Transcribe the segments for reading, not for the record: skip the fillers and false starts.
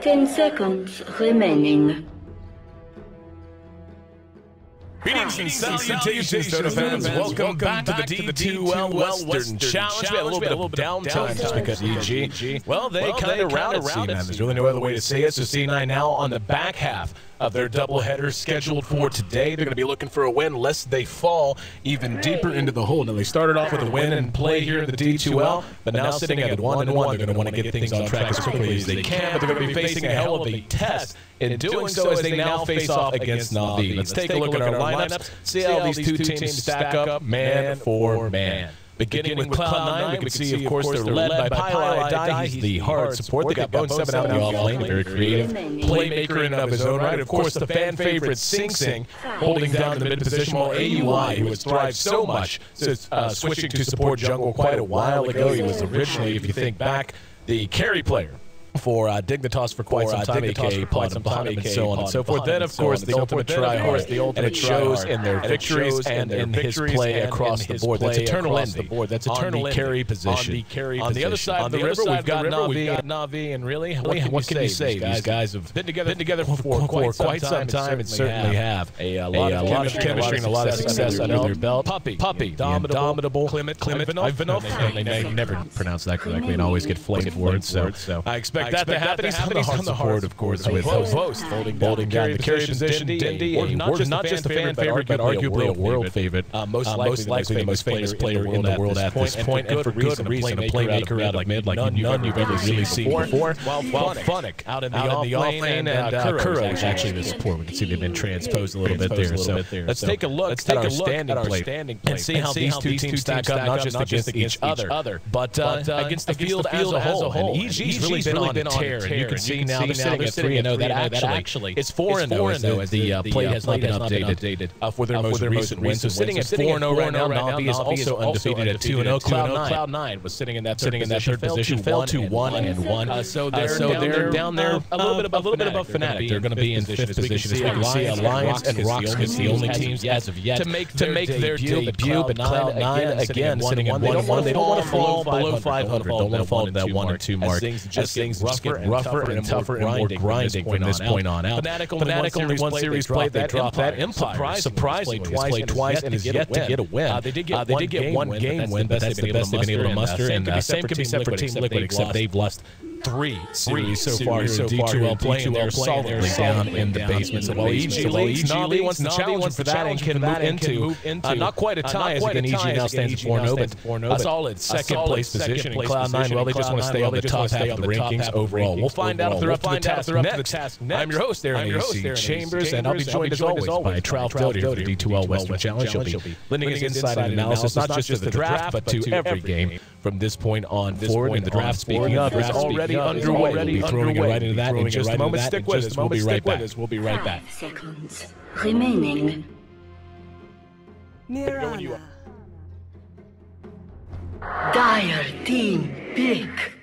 10 seconds remaining. Greetings and salutations, Dota fans. Welcome back to the D2L Western Challenge. We had a little bit of downtime just because EG, well, they kind of routed C9. There's really no other way to say it. So C9 now on the back half of their doubleheader scheduled for today. They're going to be looking for a win lest they fall even deeper into the hole. Now, they started off with a win and play here in the D2L, but now sitting at 1-1, they're going to want to get things on track as quickly as they can, but they're going to be facing a hell of a test in doing so as they now face off against Navi. Let's take a look at our lineups, see how these two teams stack up man for man. Beginning with Cloud9, we can see, of course, they're led by Pylai. He's the hard support. They got Bone7 out in the off-lane, very creative playmaker in and of his own right. Of course, the fan favorite Sing holding down the mid position, while AUI, who has thrived so much since switching to support jungle quite a while ago. He was originally, if you think back, the carry player for Dignitas for quite some time, aka Pod and Bottom, and so on and so forth. Then, of course, the ultimate tryhard, and it shows in their victories and in his play across the board. That's Eternal Envy. That's Eternal on the carry position. On the other side of the river, we've got Navi, and really, what can you say? These guys have been together for quite some time, and certainly have a lot of chemistry and a lot of success under their belt. Puppy, Indomitable, Clement, Ivanov. They never pronounce that correctly and always get flamed for it, so I expect that to happen. He's on the hard support, of course, with host holding down the carry position. Dendi, not just a fan favorite, but arguably a world favorite. Most likely the most famous player in the world at this point, and for good reason, a playmaker out of mid like none you've ever really seen before. While Funnick out in the off-lane, and Kuro is actually the support. We can see they've been transposed a little bit there. So let's take a look at our standing plate and see how these two teams stack up, not just against each other, but against the field as a whole. And EG's really been on a tear, and you can see now they're sitting at 3-0. That actually it's 4-0 as the play has not been updated for their most recent win. So sitting at 4-0 right now, Navi is also undefeated at 2-0. Cloud9 was sitting in that third position, fell to 1-1. So they're down there a little bit above Fnatic. They're going to be in fifth position. As we can see, Alliance and Rox the only teams as of yet to make their debut. But Cloud9 again sitting at 1-1. They don't want to fall below 500. Don't want to fall to that 1 or 2 mark. As things just get rougher and tougher and more grinding from this point on out. Fnatic only one series played. They dropped that Empire surprisingly twice and is yet to get a win. They did get one game win, but that's the best they've been able to muster. And same can be said for Team Liquid, except they've lost 3 series so far here in D2L playing. They're solidly down in the basement. So while EG leads, Navi wants the challenge for that and can move into not quite a tie, as again EG now stands at 4-0, but a solid second place position. And Cloud9, well, they just want to stay on the top half of the rankings overall. We'll find out if they're up to the task next. I'm your host, Aaron AC Chambers, and I'll be joined as always by Trout Doty for the D2L Western Challenge. He'll be lending his insight and analysis, not just to the draft, but to every game from this point on forward. And the draft, speaking of, is already underway. We'll be throwing it right into that in just a moment. Stick with us. We'll be right back. 5 seconds remaining. Mirana. Dire team pick.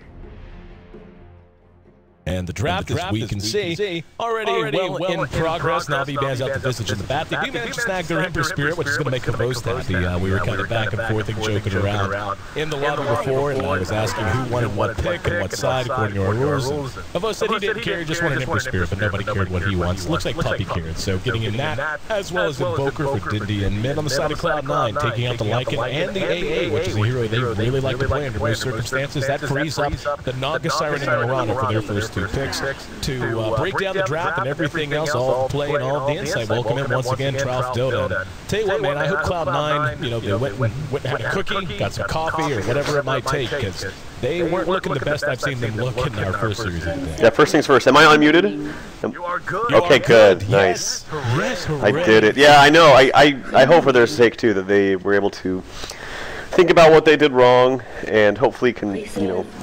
And the draft, as we can see, already well in progress. Navi bans out the Visage in the bat. They do manage to snag their Emperor Spirit, which is going to make the most happy. We were kind of back and forth and joking around in the lobby before, and I was asking who wanted what pick and what side according to our rules. Avo said he didn't care, just wanted Emperor Spirit, but nobody cared what he wants. Looks like Puppy cared, so getting in that, as well as Invoker for Dendi and mid on the side of Cloud9, taking out the Lycan and the AA, which is a hero they really like to play under most circumstances. That frees up the Naga, Siren, and Mirana for their first 2 picks to break down the draft and everything else, all the play and all of the insight. Welcome in once again, Trout Dota. Tell you what, man, I hope Cloud9, they went and had a cookie, got some coffee, or whatever it might take, because they weren't looking the best I've seen them look in our first series. Yeah, first things first. Am I unmuted? You are good. Okay, good. Nice. Yes, I did it. Yeah, I know. I hope for their sake, too, that they were able to think about what they did wrong and hopefully can,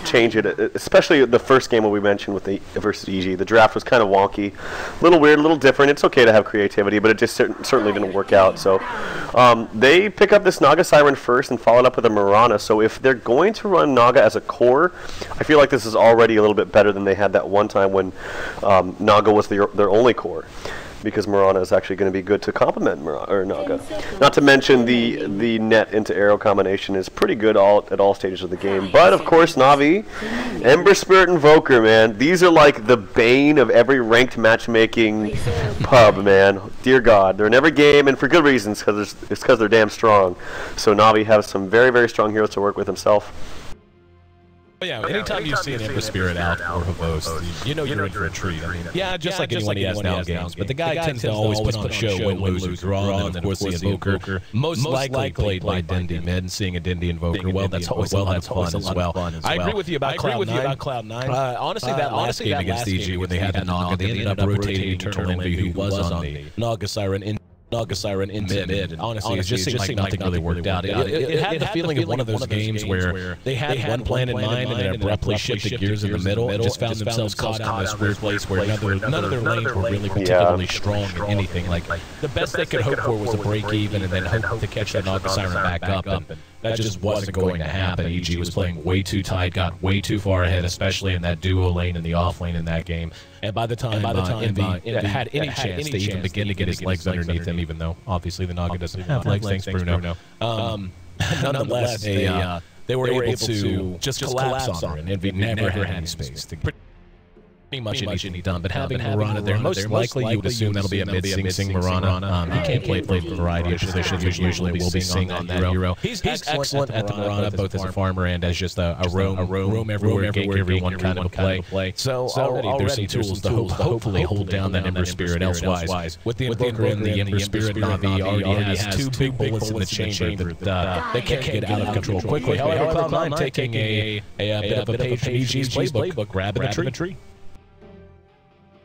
change it. Especially the first game, what we mentioned with the versus EG. The draft was kind of wonky, a little weird, a little different. It's okay to have creativity, but it just certainly didn't work out. So they pick up this Naga Siren first and followed up with a Mirana. So if they're going to run Naga as a core, I feel like this is already a little bit better than they had that one time when Naga was their only core. because Mirana is actually going to be good to complement Naga. Not to mention the net into arrow combination is pretty good at all stages of the game. But of course, Na'Vi, Ember Spirit, Invoker, man, these are like the bane of every ranked matchmaking pub, man. Dear God, they're in every game, and for good reasons, because it's because they're damn strong. So Na'Vi has some very, very strong heroes to work with himself. Yeah, anytime you see an Ember Spirit out or Havost, you know you're in for a treat. I mean, yeah, just like anyone he has now games, but the guy tends to always put on a show, win, lose, or draw, and then of course the Invoker, most likely played by Dendi mid, and seeing a Dendi Invoker, well, that's always a lot of fun as well. I agree with you about Cloud9. Honestly, that last game against EG, when they had the Naga, they ended up rotating Eternal Envy, who was on the Naga Siren in mid, and honestly, it just seemed like nothing really worked out. It had the feeling of one of those games where they had one plan in mind and then abruptly shifted gears in the middle and just found themselves caught out in this weird place where none of their lanes were really particularly strong in anything. Like, the best they could hope for was a break even and then hope to catch the Naga Siren back up, and that just wasn't going to happen. EG was playing way too tight, got way too far ahead, especially in that duo lane and the off lane in that game. And by the time Envy had any chance to even begin to get his legs underneath him, even though obviously the Naga doesn't have legs, thanks Bruno. Nonetheless, they were able to just collapse on her, and Envy never had any space to much anything done, but having Mirana there, most likely you would assume that'll be a mid-sing Mirana. He can't play a variety of positions. Usually we'll be seeing on that hero. He's excellent at the Mirana, both as a farmer and as just a roam everywhere, gank everyone kind of a play. So already there's some tools to hopefully hold down that Ember Spirit elsewise. With the Invoker and the Ember Spirit, Na'Vi already has two big bullets in the chamber that they can't get out of control quickly. However, Cloud9 taking a bit of a page from EG's playbook, grabbing a tree.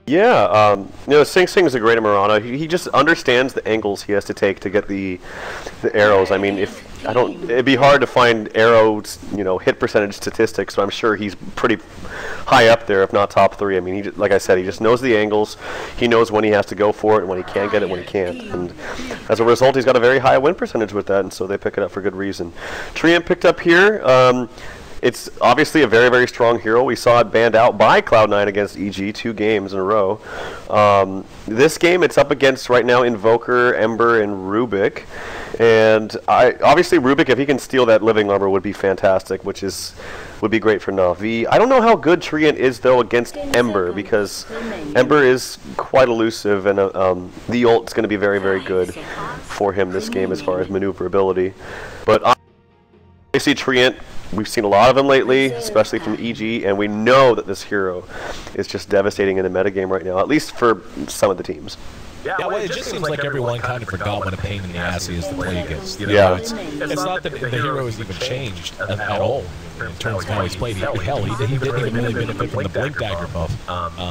Yeah, you know, Sing is a great Mirana. He just understands the angles he has to take to get the arrows. I mean, it'd be hard to find arrows, you know, hit percentage statistics, but I'm sure he's pretty high up there, if not top 3. I mean, like I said, he just knows the angles. He knows when he has to go for it and when he can get it, when he can't. And as a result, he's got a very high win percentage with that, and so they pick it up for good reason. Treant picked up here. It's obviously a very, very strong hero. We saw it banned out by Cloud9 against EG 2 games in a row. This game, it's up against right now Invoker, Ember, and Rubik. And obviously Rubik, if he can steal that living armor, would be fantastic, would be great for Na'Vi. I don't know how good Treant is though against Ember, because Ember is quite elusive, and the ult's going to be very, very good for him this game as far as maneuverability. But obviously Treant, we've seen a lot of him lately, especially from EG, and we know that this hero is just devastating in the metagame right now, at least for some of the teams. Yeah, well, it just seems like everyone kind of forgot what a pain in the ass he is to play against. You know, it's not that the hero has even changed at all in terms of how he's played. Hell, he didn't even really benefit from the Blink Dagger buff.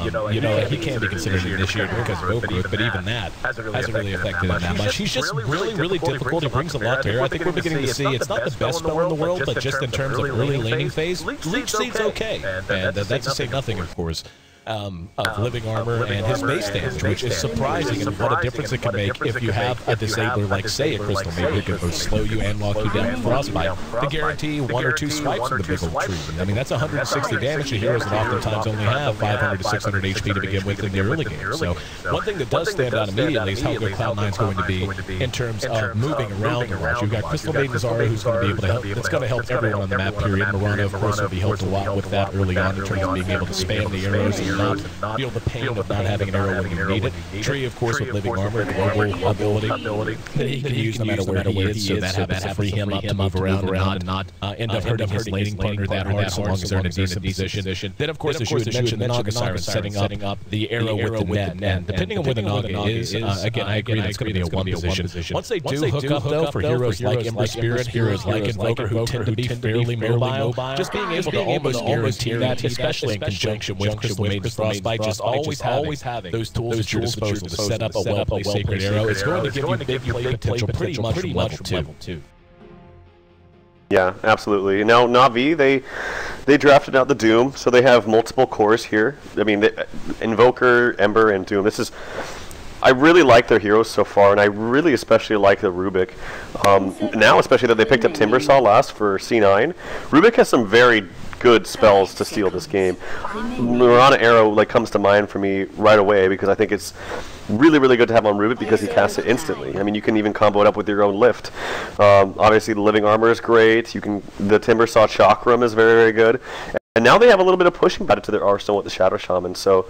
You know, he can be considered an initiator because of overgrowth, but even that hasn't really affected him that much. He's just really, really difficult. He brings a lot to air. I think we're beginning to see it's not the best spell in the world, but just in terms of early laning phase, Leech Seed's okay. And that's to say nothing, of course, of living armor and his base damage, which is surprising, and what a difference it can make if you have a disabler like, say, a Crystal Maid, who can both slow you and lock you down with Frostbite to guarantee 1 or 2 swipes from the big old tree. I mean, that's 160 damage to heroes that oftentimes only have 500 to 600 HP to begin with in the early game. So one thing that does stand out immediately is how good Cloud9's going to be in terms of moving around a lot. You've got Crystal Maid and Zara, who's going to be able to help. It's going to help everyone on the map, period. Mirana, of course, will be helped a lot with that early on in terms of being able to spam the arrows and not feel the pain of not having an arrow when you need it. Tree, of course, with living armor, global ability that he can use no matter where he is, so that happens to free him up to move around and not end up hurting his laning partner that hard so long as they're in a decent position. Then, of course, as you had mentioned, the Naga Siren setting up the arrow with the net, and depending on where the Naga is, again, I agree that's going to be a 1 position. Once they do hook up, though, for heroes like Ember Spirit, heroes like Invoker, who tend to be fairly mobile, just being able to almost guarantee that, especially in conjunction with Crystal Maid's Frostbite, just always having those tools at your disposal to set up a well-placed Sacred Arrow. It's going to give you big play potential pretty much from level 2. Yeah, absolutely. Now, Na'Vi, they drafted out the Doom, so they have multiple cores here. I mean, Invoker, Ember, and Doom. I really like their heroes so far, and I really especially like the Rubik. Now, especially that they picked up Timbersaw last for C9, Rubik has some very good spells to steal this game. Marana Arrow like comes to mind for me right away because I think it's really, really good to have on Rubik because he casts it instantly. I mean, you can even combo it up with your own lift. Obviously, the Living Armor is great. The Timber Saw Chakram is very, very good. And now they have a little bit of pushing back to their arsenal with the Shadow Shaman. So,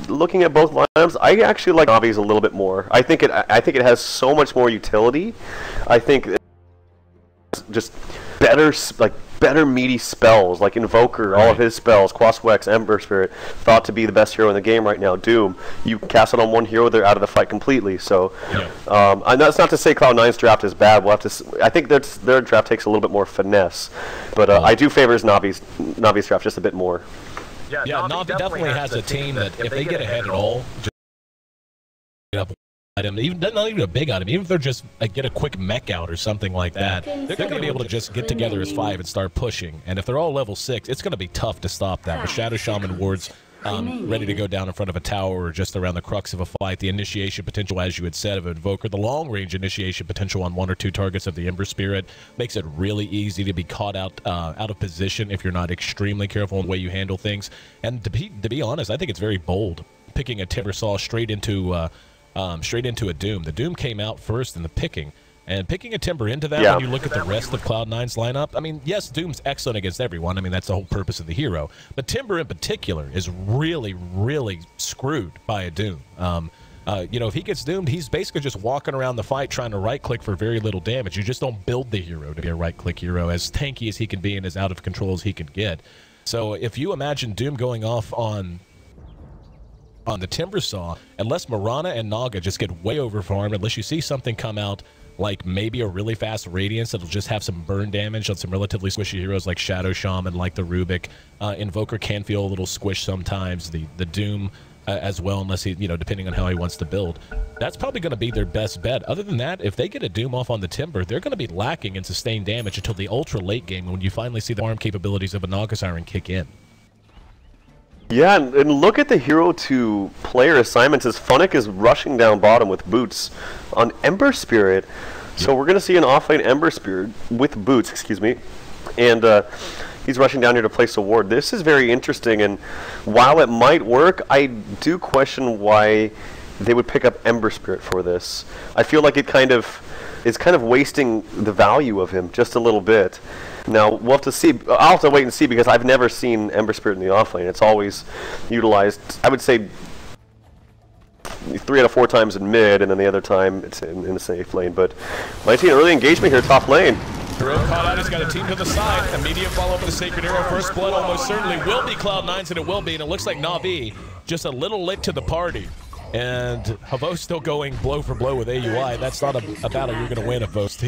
looking at both lineups, I actually like Navi's a little bit more. I think it has so much more utility. I think it's just better meaty spells like Invoker, all of his spells, Quaswex, Ember Spirit, thought to be the best hero in the game right now. Doom, you cast it on one hero, they're out of the fight completely. So, and that's not to say Cloud9's draft is bad. We'll have to. I think their draft takes a little bit more finesse, but I do favor Navi's draft just a bit more. Yeah, Navi definitely has a team that if they get ahead at all, just get up. Item, even not even a big item, even if they're just get a quick mech out or something like that, they're going to be able to just get together as 5 and start pushing. And if they're all level 6, it's going to be tough to stop that. With Shadow Shaman wards ready to go down in front of a tower or just around the crux of a fight, the initiation potential, as you had said, of Invoker, the long-range initiation potential on 1 or 2 targets of the Ember Spirit makes it really easy to be caught out of position if you're not extremely careful in the way you handle things. And to be honest, I think it's very bold picking a Timber Saw straight into a Doom. The Doom came out first in the picking, and picking a Timber into that when you look at the rest of Cloud9's lineup, I mean, yes, Doom's excellent against everyone. I mean, that's the whole purpose of the hero. But Timber in particular is really, really screwed by a Doom. You know, if he gets doomed, he's basically just walking around the fight trying to right-click for very little damage. You just don't build the hero to be a right-click hero, as tanky as he can be and as out of control as he can get. So if you imagine Doom going off on the Timber Saw, unless Marana and Naga just get way overfarmed, unless you see something come out like maybe a really fast Radiance that'll just have some burn damage on some relatively squishy heroes like Shadow Shaman, like the Rubik. Invoker can feel a little squish sometimes. The Doom as well, unless he, depending on how he wants to build. That's probably going to be their best bet. Other than that, if they get a Doom off on the Timber, they're going to be lacking in sustained damage until the ultra late game when you finally see the farm capabilities of a Naga Siren kick in. Yeah, and look at the hero to player assignments as Funnick is rushing down bottom with boots on Ember Spirit. So we're going to see an offlane Ember Spirit with boots, excuse me. And he's rushing down here to place a ward. This is very interesting, and while it might work, I do question why they would pick up Ember Spirit for this. I feel like it's kind of wasting the value of him just a little bit. Now, we'll have to see. I'll have to wait and see because I've never seen Ember Spirit in the offlane. It's always utilized, I would say, 3 out of 4 times in mid, and then the other time it's in the safe lane. But might see an early engagement here, top lane. Hero caught out, he's got a team to the side. Immediate follow-up of the Sacred Arrow. First blood almost certainly will be Cloud9's, and it will be. And it looks like Na'Vi just a little late to the party. And Havos still going blow for blow with AUI. That's not a battle you're going to win, Havos.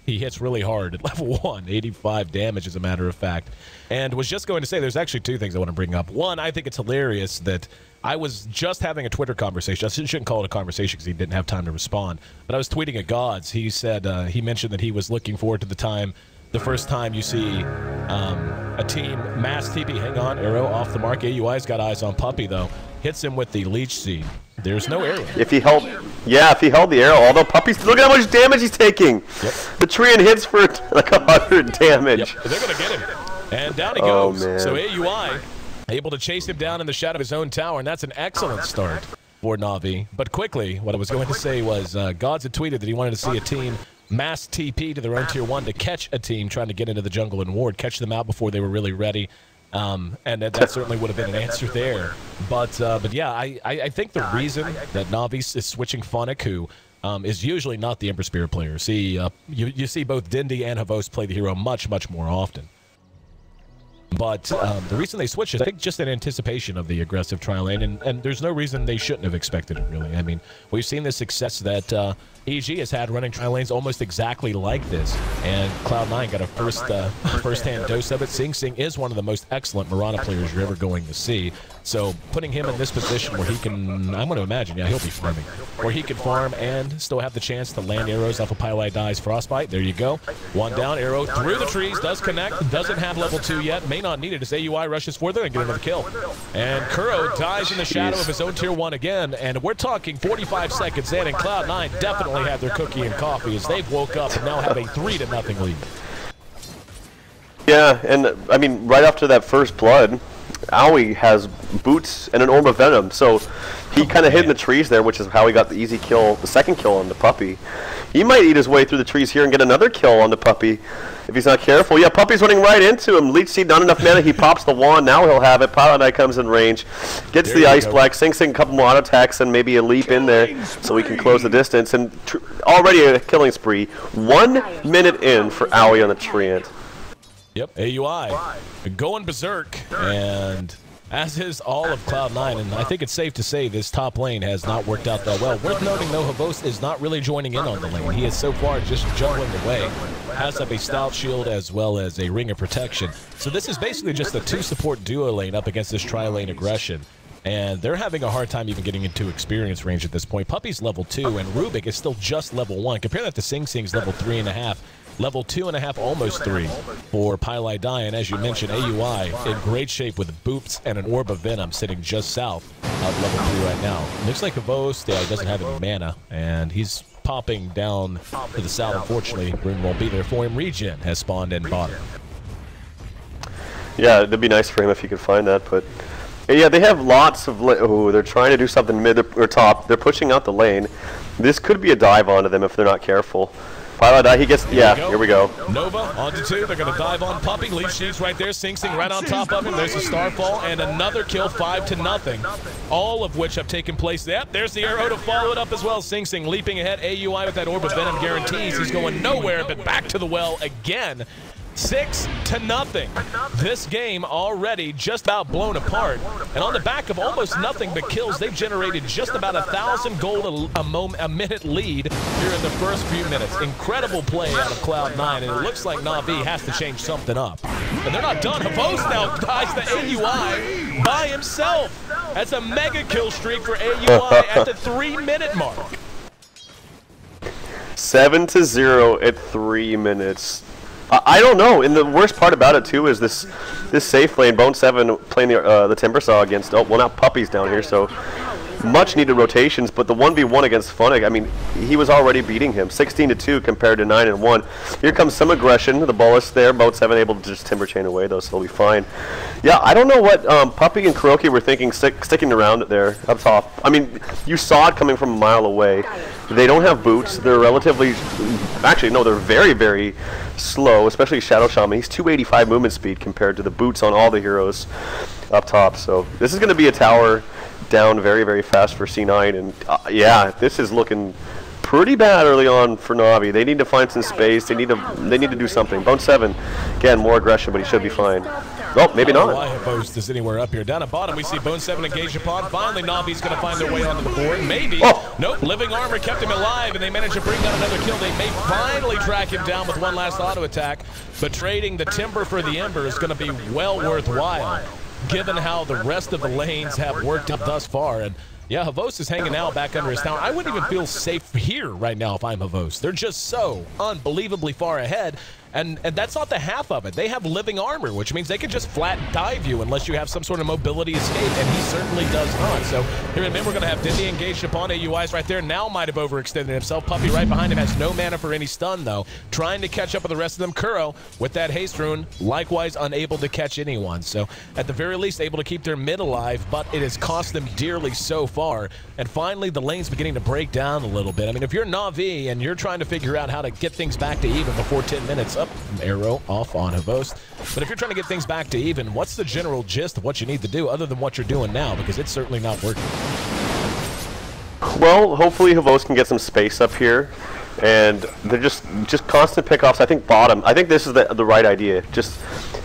He hits really hard at level 1, 85 damage as a matter of fact. And was just going to say, there's actually 2 things I want to bring up. One, I think it's hilarious that I was just having a Twitter conversation. I shouldn't call it a conversation because he didn't have time to respond. But I was tweeting at Gods. He said, he mentioned that he was looking forward to the first time you see a team mass TP. Hang on, Arrow off the mark. AUI's got eyes on Puppy, though. Hits him with the Leech Seed. There's no arrow. If he held the arrow, although Puppy's, look at how much damage he's taking. Yep. The Treant hits for like 100 damage. Yep. They're going to get him. And down he goes. Man. So AUI able to chase him down in the shadow of his own tower, and that's an excellent start for Na'Vi. But quickly, what I was going to say was Gods had tweeted that he wanted to see a team mass TP to their own tier 1 to catch a team trying to get into the jungle and ward, catch them out before they were really ready. And that certainly would have been an answer there. But yeah, I think the reason that Na'Vi is switching Funnick, who is usually not the Ember Spirit player. See, you see both Dendi and Havos play the hero much more often. But the reason they switched is, I think, just in anticipation of the aggressive trial lane, and there's no reason they shouldn't have expected it, really. I mean, we've seen the success that EG has had running trial lanes almost exactly like this, and Cloud9 got a first-hand dose of it. Sing Sing is one of the most excellent Marana players you're ever going to see, so putting him in this position where he can, I'm going to imagine, yeah, he'll be farming, where he can farm and still have the chance to land arrows off of Pylai Dai's Frostbite. There you go. One down, arrow through the trees, does connect, doesn't have level 2 yet, may not need it as AUI rushes forward and get another kill. And Kuro dies in the shadow of his own tier 1 again, and we're talking 45 seconds in, and Cloud9 definitely had their cookie and coffee as they've woke up and now have a 3-0 lead. Yeah, and I mean, right after that first blood, Owie has boots and an Orb of Venom, so he kind of hid in the trees there, which is how he got the easy kill, the second kill on the puppy. He might eat his way through the trees here and get another kill on the puppy if he's not careful. Yeah, puppy's running right into him. Leech Seed, not enough mana. He pops the wand. Now he'll have it. Pilot Knight comes in range, gets the Ice Black, Sing Sing, a couple more auto attacks, and maybe a leap in there so we can close the distance. And already a killing spree. 1 minute in for Owie on the Treant. Yep, AUI going berserk, and as is all of Cloud9, and I think it's safe to say this top lane has not worked out that well. Worth noting, though, Havos is not really joining in on the lane. He is so far just jungling away. Has up a Stout Shield as well as a Ring of Protection. So this is basically just a two-support duo lane up against this tri-lane aggression. And they're having a hard time even getting into experience range at this point. Puppy's level 2, and Rubik is still just level 1. Compare that to Sing Sing's level 3.5. Level 2.5, almost 3 for Pylai Dai, and as you mentioned, AUI in great shape with boots and an Orb of Venom sitting just south of level 3 right now. Looks like Havos doesn't have any mana, and he's popping down to the south. Unfortunately, Rune won't be there for him. Regen has spawned in bottom. Yeah, it'd be nice for him if he could find that, but yeah, they have lots of. Oh, they're trying to do something mid or top. They're pushing out the lane. This could be a dive onto them if they're not careful. Pilot Eye, he gets, yeah, here we go. Nova onto 2, they're going to dive on Puppy. Leech Seeds right there, Sing Sing right on top of him. There's a Starfall and another kill, 5-0. All of which have taken place. Yep, there's the arrow to follow it up as well. Sing Sing leaping ahead. AUI with that Orb of Venom guarantees he's going nowhere, but back to the well again. 6-0. This game already just about blown apart, and on the back of almost nothing but kills, they've generated just about 1,000 gold a minute lead here in the first few minutes. Incredible play out of Cloud9, and it looks like Na'Vi has to change something up. And they're not done. Havos now dies to AUI by himself. That's a mega kill streak for AUI at the 3-minute mark. 7-0 at 3 minutes. I don't know, and the worst part about it too is this safe lane, Bone 7 playing the Timbersaw against, oh, well now Puppy's down here, so much needed rotations, but the 1v1 against Funnick, I mean, he was already beating him, 16-2 compared to 9-1. Here comes some aggression, the Bolus there, Bone 7 able to just Timber Chain away though, so they'll be fine. Yeah, I don't know what Puppy and Kuroki were thinking sticking around there up top. I mean, you saw it coming from a mile away. They don't have boots, they're relatively, actually no, they're very, very slow, especially Shadow Shaman. He's 285 movement speed compared to the boots on all the heroes up top. So this is going to be a tower down very, very fast for C9. And yeah, this is looking pretty bad early on for Na'Vi. They need to find some space. They need to do something. Bone 7, again, more aggression, but he should be fine. Oh, maybe not. Why Havos is anywhere up here. Down at bottom, we see Bone 7 engaged upon. Finally, Na'Vi's going to find their way onto the board. Maybe. Oh. Nope. Living Armor kept him alive, and they managed to bring down another kill. They may finally track him down with one last auto attack, but trading the Timber for the Ember is going to be well worthwhile, given how the rest of the lanes have worked out thus far. And yeah, Havos is hanging out back under his tower. I wouldn't even feel safe here right now if I'm Havos. They're just so unbelievably far ahead. And that's not the half of it. They have living armor, which means they can just flat dive you unless you have some sort of mobility escape, and he certainly does not. So here in a minute, we're going to have Dendi engaged upon. AUI's right there. Now might have overextended himself. Puppy right behind him has no mana for any stun, though. Trying to catch up with the rest of them. Kuro with that haste rune, likewise unable to catch anyone. So at the very least, able to keep their mid alive, but it has cost them dearly so far. And finally, the lane's beginning to break down a little bit. I mean, if you're Na'Vi and you're trying to figure out how to get things back to even before 10 minutes, up arrow off on Havos. But if you're trying to get things back to even, what's the general gist of what you need to do other than what you're doing now? Because it's certainly not working. Well, hopefully Havos can get some space up here. And they're just constant pickoffs. I think bottom. I think this is the right idea. Just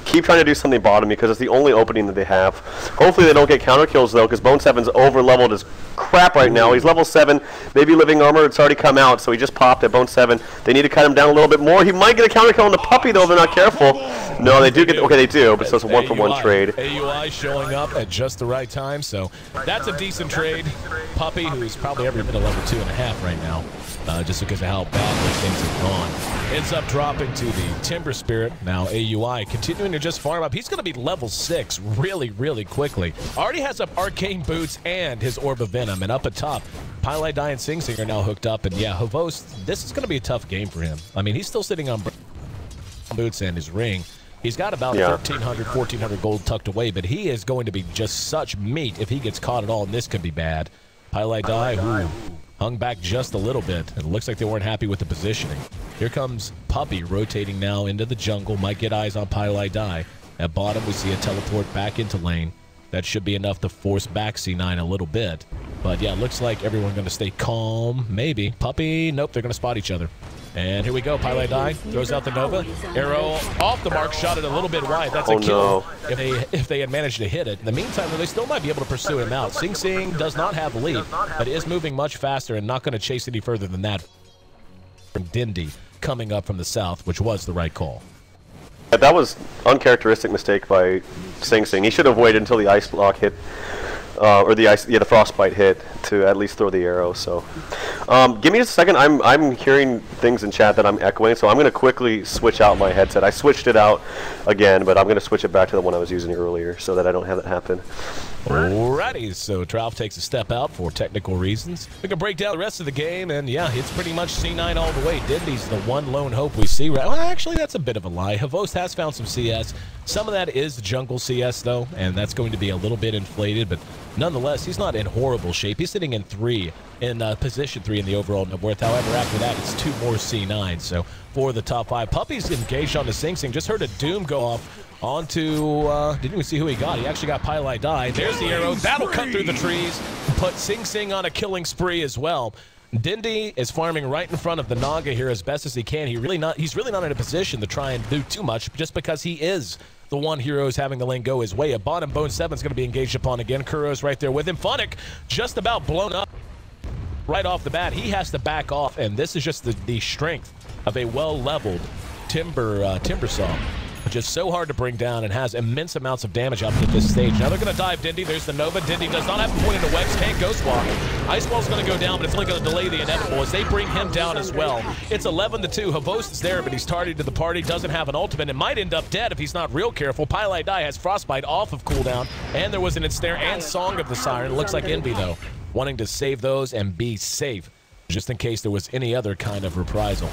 keep trying to do something bottom because it's the only opening that they have. Hopefully they don't get counter kills though, because Bone 7's over leveled as crap right now. He's level 7. Maybe living armor. It's already come out, so he just popped at Bone 7. They need to cut him down a little bit more. He might get a counter kill on the Puppy though if they're not careful. No, they do get. Okay, they do. But so it's a 1-for-1 trade. AUI showing up at just the right time, so that's a decent trade. Puppy, who's probably every bit of level 2.5 right now. Just because of how badly things have gone. Ends up dropping to the Timber Spirit. Now AUI continuing to just farm up. He's going to be level 6 really, really quickly. Already has up Arcane Boots and his Orb of Venom. And up at top, Pylai Dai and Sing Sing are now hooked up. And yeah, Havos, this is going to be a tough game for him. I mean, he's still sitting on boots and his ring. He's got about 1,300, 1,400 gold tucked away, but he is going to be just such meat if he gets caught at all, and this could be bad. Pile Die, who hung back just a little bit, and it looks like they weren't happy with the positioning. Here comes Puppy rotating now into the jungle. Might get eyes on Pile Die. At bottom, we see a teleport back into lane. That should be enough to force back C9 a little bit. But yeah, it looks like everyone's going to stay calm. Maybe. Puppy, nope, they're going to spot each other. And here we go. Pile Die throws out the Nova. Arrow off the mark, shot it a little bit wide. That's a kill if they had managed to hit it. In the meantime, they still might be able to pursue him out. Sing Sing does not have the lead, but is moving much faster and not going to chase any further than that. From Dendi coming up from the south, which was the right call. That was uncharacteristic mistake by Sing Sing. He should have waited until the ice block hit, or the frostbite hit to at least throw the arrow. So, give me just a second. I'm hearing things in chat that I'm echoing, so I'm going to quickly switch out my headset. I switched it out again, but I'm going to switch it back to the one I was using earlier so that I don't have it happen. Alrighty, so Trout takes a step out for technical reasons. We can break down the rest of the game, and yeah, it's pretty much C9 all the way. Dendi's the one lone hope we see. Well, actually, that's a bit of a lie. Havost has found some CS. Some of that is jungle CS, though, and that's going to be a little bit inflated, but nonetheless, he's not in horrible shape. He's sitting in position 3 in the overall net worth. However, after that, it's 2 more C9. So for the top 5, Puppy's engaged on the Sing Sing. Just heard a Doom go off onto, didn't even see who he got. He actually got Pile Die. There's the arrow. That'll cut through the trees. Put Sing Sing on a killing spree as well. Dendi is farming right in front of the Naga here as best as he can. He's really not in a position to try and do too much just because he is the one hero who's having the lane go his way. At bottom, Bone 7's going to be engaged upon again. Kuro's right there with him. Funnick just about blown up right off the bat. He has to back off, and this is just the strength of a well-leveled timber saw. Just so hard to bring down and has immense amounts of damage up at this stage. Now they're going to dive Dendi. There's the Nova. Dendi does not have a point into webs. Can't ghost walk. Ice Wall's going to go down, but it's only going to delay the inevitable as they bring him down as well. It's 11-2. Havost is there, but he's targeted to the party. Doesn't have an ultimate and might end up dead if he's not real careful. Pile Die has Frostbite off of cooldown, and there was an ensnare and Song of the Siren. It looks like Envy, though, wanting to save those and be safe just in case there was any other kind of reprisal.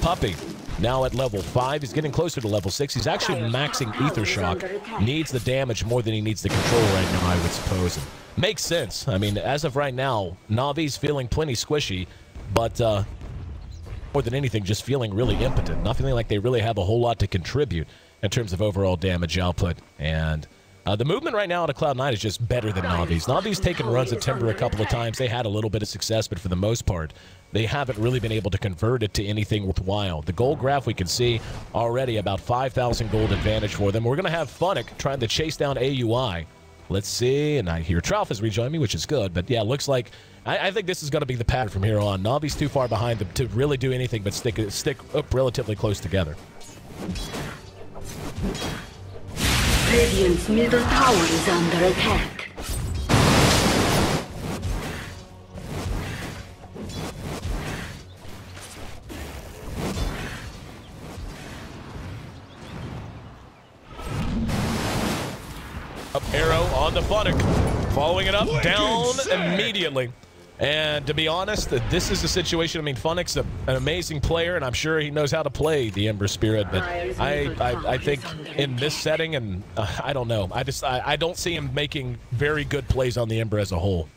Puppy. Now at level 5, he's getting closer to level 6. He's actually maxing Ether Shock. Needs the damage more than he needs the control right now, I would suppose. And makes sense. I mean, as of right now, Navi's feeling plenty squishy, but more than anything, just feeling really impotent. Not feeling like they really have a whole lot to contribute in terms of overall damage output. And the movement right now out of Cloud9 is just better than Navi's. Navi's taken runs at Timber a couple of times. They had a little bit of success, but for the most part, they haven't really been able to convert it to anything worthwhile. The gold graph we can see already about 5,000 gold advantage for them. We're going to have Funnick trying to chase down AUI. Let's see, and I hear Trout has rejoined me, which is good. But yeah, it looks like I think this is going to be the pattern from here on. Navi's too far behind them to really do anything but stick up relatively close together. Radiant's middle tower is under attack. Up arrow on the Funnick, following it up, down immediately. And to be honest, this is a situation, I mean, Funnick's an amazing player, and I'm sure he knows how to play the Ember Spirit, but I think in this setting, and I don't know, I don't see him making very good plays on the Ember as a whole.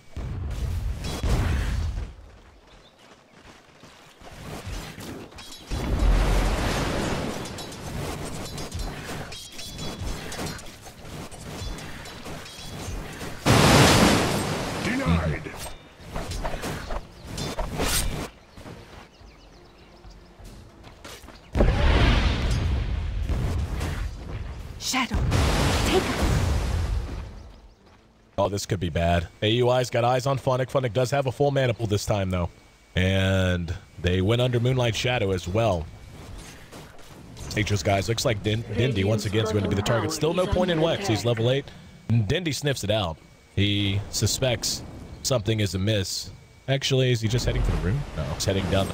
Shadow, take her. Oh, this could be bad. AUI's got eyes on Funnick. Funnick does have a full mana pool this time, though. And they went under Moonlight Shadow as well. Nature's guys. Looks like Dendi once again is going to be the target. Still no point in Wex. He's level 8. Dendi sniffs it out. He suspects something is amiss. Actually, is he just heading for the room? No, he's heading down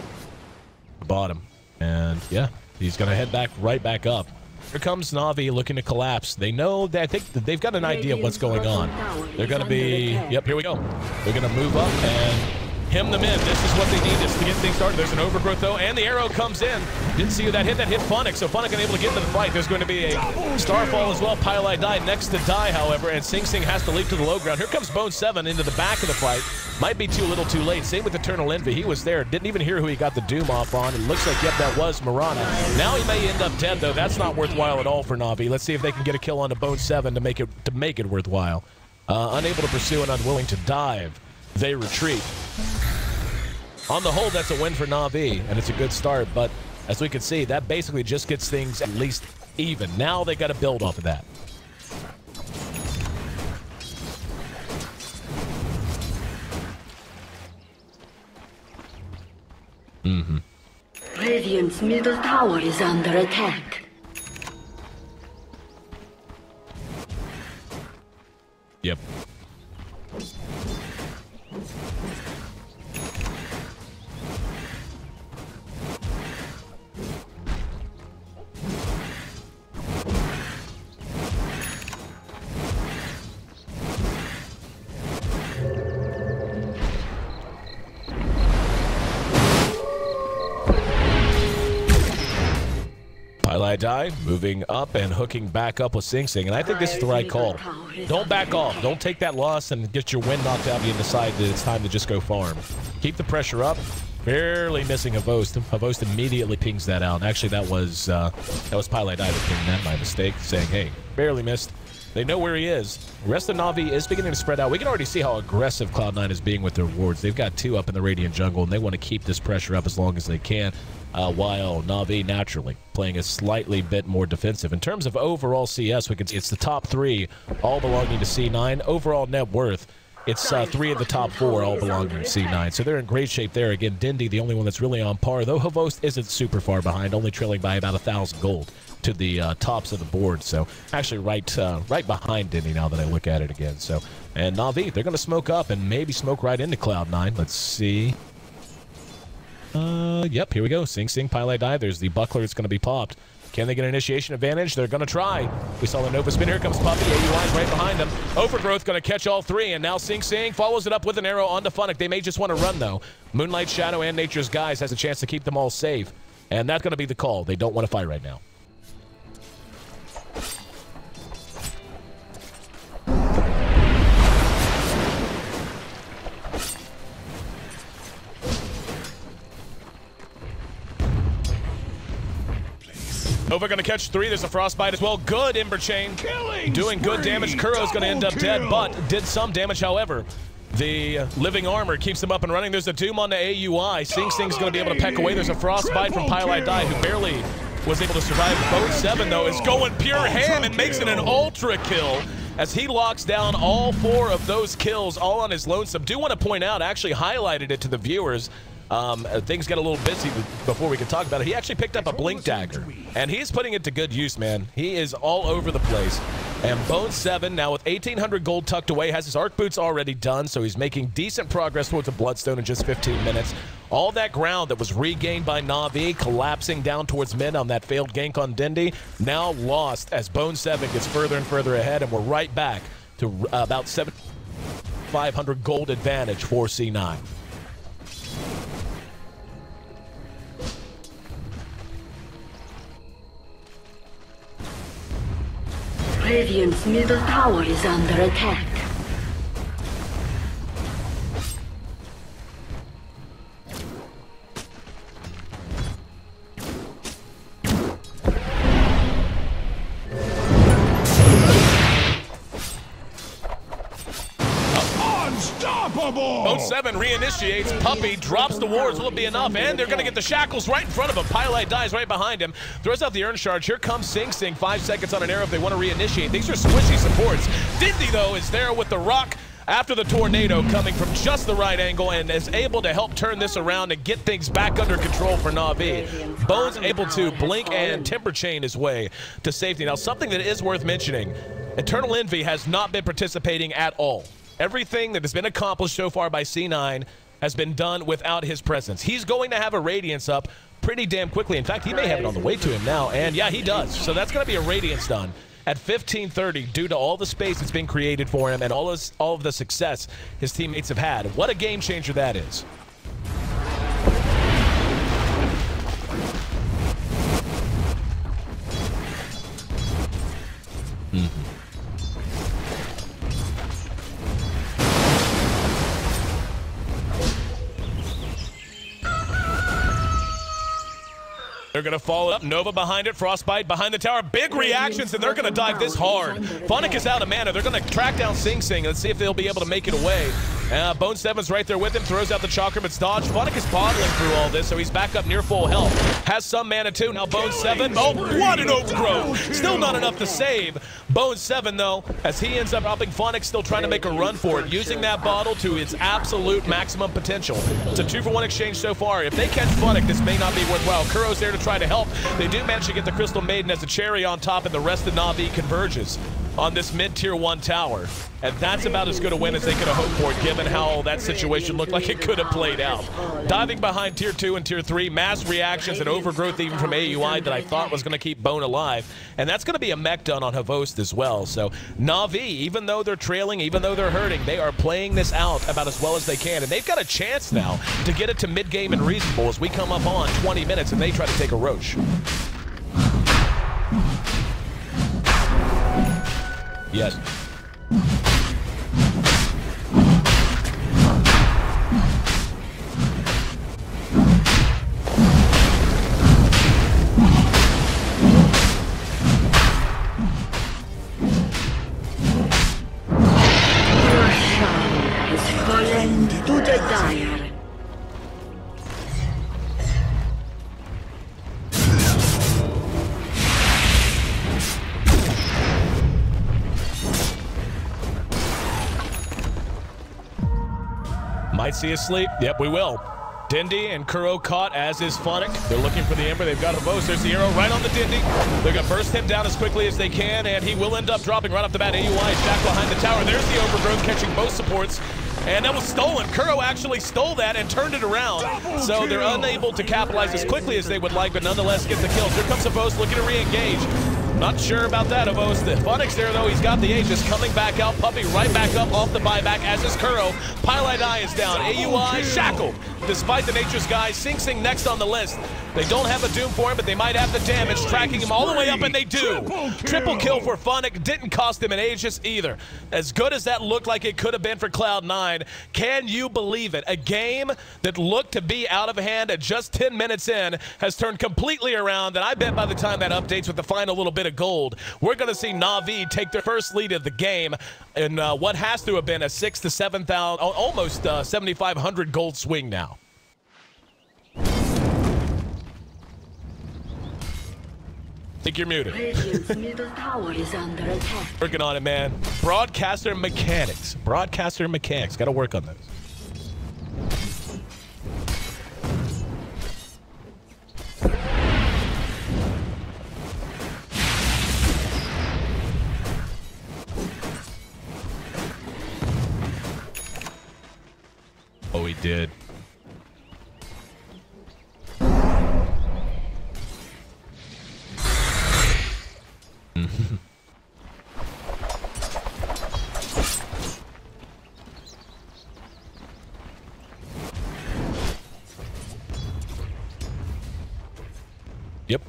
the bottom. And yeah, he's going to head right back up. Here comes Na'Vi looking to collapse. They know that I think that they've got an idea of what's going on. They're going to be, yep, here we go. They're going to move up and hem them in. This is what they need to get things started. There's an overgrowth, though, and the arrow comes in. Didn't see who that hit. That hit Funnick, so Funnick unable to get into the fight. There's going to be a Starfall as well. Pile die next to die, however, and Sing Sing has to leap to the low ground. Here comes Bone 7 into the back of the fight. Might be too little too late. Same with Eternal Envy. He was there. Didn't even hear who he got the Doom off on. It looks like, yep, that was Marana. Now he may end up dead, though. That's not worthwhile at all for Na'Vi. Let's see if they can get a kill onto Bone 7 to make it worthwhile. Unable to pursue and unwilling to dive, they retreat. On the whole, that's a win for Na'Vi, and it's a good start, but as we can see, that basically just gets things at least even. Now they got to build off of that. Radiant's middle tower is under attack. Yep. Die, moving up and hooking back up with Sing Sing, and I think this is the right call. Don't back off. Don't take that loss and get your wind knocked out of you and decide that it's time to just go farm. Keep the pressure up. Barely missing Havost. Havost immediately pings that out. Actually, that was Pile Die that pinged that by mistake, saying, hey, barely missed. They know where he is. The rest of Na'Vi is beginning to spread out. We can already see how aggressive Cloud9 is being with their wards. They've got 2 up in the Radiant jungle, and they want to keep this pressure up as long as they can, while Na'Vi naturally playing a slightly bit more defensive. In terms of overall CS, we can see it's the top 3, all belonging to C9. Overall net worth, it's 3 of the top 4 all belonging to C9. So they're in great shape there. Again, Dendi, the only one that's really on par, though Havost isn't super far behind, only trailing by about 1,000 gold to the tops of the board. So actually right behind Dendi now that I look at it again. So, and Na'Vi, they're going to smoke up and maybe smoke right into Cloud9. Let's see. Yep, here we go. Sing Sing, Pile Die. There's the buckler. It's going to be popped. Can they get an initiation advantage? They're going to try. We saw the Nova spin. Here comes Puppy. AUI's right behind him. Overgrowth going to catch all 3, and now Sing Sing follows it up with an arrow onto Funnick. They may just want to run, though. Moonlight, Shadow, and Nature's Guise has a chance to keep them all safe, and that's going to be the call. They don't want to fight right now. Nova going to catch 3. There's a frostbite as well. Good Ember Chain. Doing good damage. Kuro's going to end up dead, but did some damage, however. The living armor keeps him up and running. There's a Doom on the AUI. Sing Sing's going to be able to peck away. There's a frostbite from Pile Die, who barely was able to survive. Bone 7, though, is going pure ham and makes it an ultra kill as he locks down all 4 of those kills all on his lonesome. Do want to point out, actually highlighted it to the viewers, things get a little busy before we can talk about it. He actually picked up a Blink Dagger, and he's putting it to good use, man. He is all over the place. And Bone 7, now with 1,800 gold tucked away, has his Arc Boots already done, so he's making decent progress towards a Bloodstone in just 15 minutes. All that ground that was regained by Na'Vi, collapsing down towards mid on that failed gank on Dendi, now lost as Bone 7 gets further and further ahead, and we're right back to about 7,500 gold advantage for C9. Radiant's middle tower is under attack. Bone 7 reinitiates. Puppy drops the wards. Will it be enough? And they're going to get the shackles right in front of him. Pile dies right behind him. Throws out the Urn Charge. Here comes Sing Sing. 5 seconds on an arrow if they want to reinitiate. These are squishy supports. Dendi, though, is there with the rock after the tornado coming from just the right angle and is able to help turn this around and get things back under control for Na'Vi. Bone's able to blink and temper chain his way to safety. Now, something that is worth mentioning, Eternal Envy has not been participating at all. Everything that has been accomplished so far by C9 has been done without his presence. He's going to have a Radiance up pretty damn quickly. In fact, he may have it on the way to him now, and yeah, he does. So that's going to be a Radiance done at 1530 due to all the space that's been created for him and all of the success his teammates have had. What a game changer that is. They're going to follow up. Nova behind it. Frostbite behind the tower. Big reactions, and they're going to dive this hard. Funnick is out of mana. They're going to track down Sing Sing. Let's see if they'll be able to make it away. Bone 7's right there with him. Throws out the chakra, but it's dodged. Funnick is bottling through all this, so he's back up near full health. Has some mana, too. Now Bone 7. Oh, what an overgrowth. Still not enough to save. Bone 7, though, as he ends up dropping. Funnick still trying to make a run for it, using that bottle to its absolute maximum potential. It's a 2-for-1 exchange so far. If they catch Funnick, this may not be worthwhile. Kuro's there to try to help. They do manage to get the Crystal Maiden as a cherry on top, and the rest of Na'Vi converges on this mid-tier 1 tower. And that's about as good a win as they could have hoped for, given how that situation looked like it could have played out. Diving behind tier 2 and tier 3, mass reactions and overgrowth even from AUI that I thought was going to keep Bone alive. And that's going to be a mech done on Havost as well. So Na'Vi, even though they're trailing, even though they're hurting, they are playing this out about as well as they can. And they've got a chance now to get it to mid-game and reasonable as we come up on 20 minutes and they try to take a Roche. Yes. Might see us sleep. Yep, we will. Dendi and Kuro caught, as is Funnick. They're looking for the Ember. They've got Havost. There's the arrow right on the Dendi. They're going to burst him down as quickly as they can, and he will end up dropping right off the bat. AUI is back behind the tower. There's the overgrowth catching both supports. And that was stolen. Kuro actually stole that and turned it around. So they're unable to capitalize as quickly as they would like, but nonetheless get the kills. Here comes Havost looking to re-engage. Not sure about that, Havost. Funnick's there, though. He's got the Aegis coming back out. Puppy right back up off the buyback, as is Kuro. Pylite Eye is down. AUI shackled. Despite the Nature's Guy, Sing Sing next on the list. They don't have a Doom for him, but they might have the damage, tracking him all the way up, and they do. Triple kill for Funnick. Didn't cost him an Aegis either. As good as that looked like it could have been for Cloud9, can you believe it? A game that looked to be out of hand at just 10 minutes in has turned completely around, and I bet by the time that updates with the final little bit of gold, we're going to see Na'Vi take their first lead of the game in what has to have been a 6,000 to 7,000, almost 7,500 gold swing now. I think you're muted. Radiant's middle tower is under attack. Working on it, man. Broadcaster mechanics. Broadcaster mechanics. Got to work on those. Oh, he did. Yep.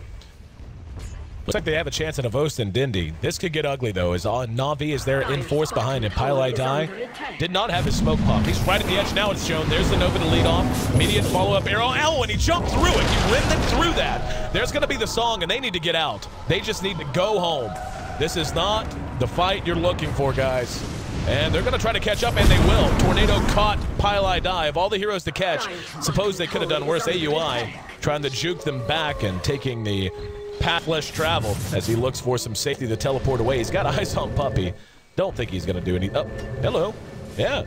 Looks like they have a chance at Havost and Dendi. This could get ugly, though, as Na'Vi is there in force behind him. Pylite Die did not have his smoke pop. He's right at the edge now, it's shown. There's the Nova to lead off. Immediate follow-up arrow. Oh, and he jumped through it. He limmed it through that. There's going to be the song, and they need to get out. They just need to go home. This is not the fight you're looking for, guys. And they're going to try to catch up, and they will. Tornado caught Pylite Die. Of all the heroes to catch, suppose they could have done worse. AUI trying to juke them back and taking the path less traveled as he looks for some safety to teleport away. He's got eyes on Puppy. Don't think he's going to do anything. Oh, hello. Yeah.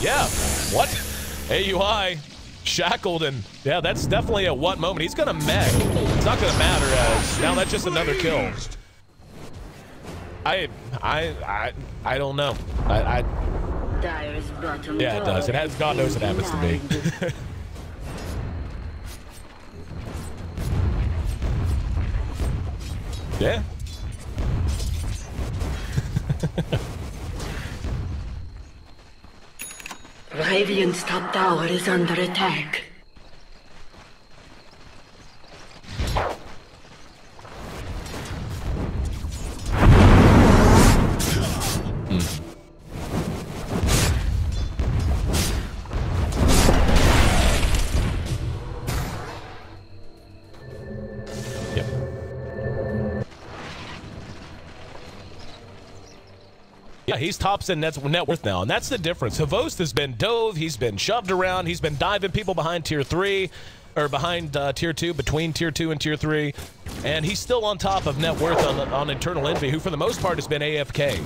Yeah. What? AUI shackled, and yeah, that's definitely a what moment. He's going to mech. It's not going to matter, as now that's just another kill. I don't know. Yeah, it does. It has. God knows it happens to me. Yeah. Radiant's top tower is under attack. Yeah, he's tops in net worth now, and that's the difference. Havost has been dove, he's been shoved around, he's been diving people behind tier 3, or behind tier 2, between tier 2 and tier 3, and he's still on top of net worth on Eternal Envy, who for the most part has been AFK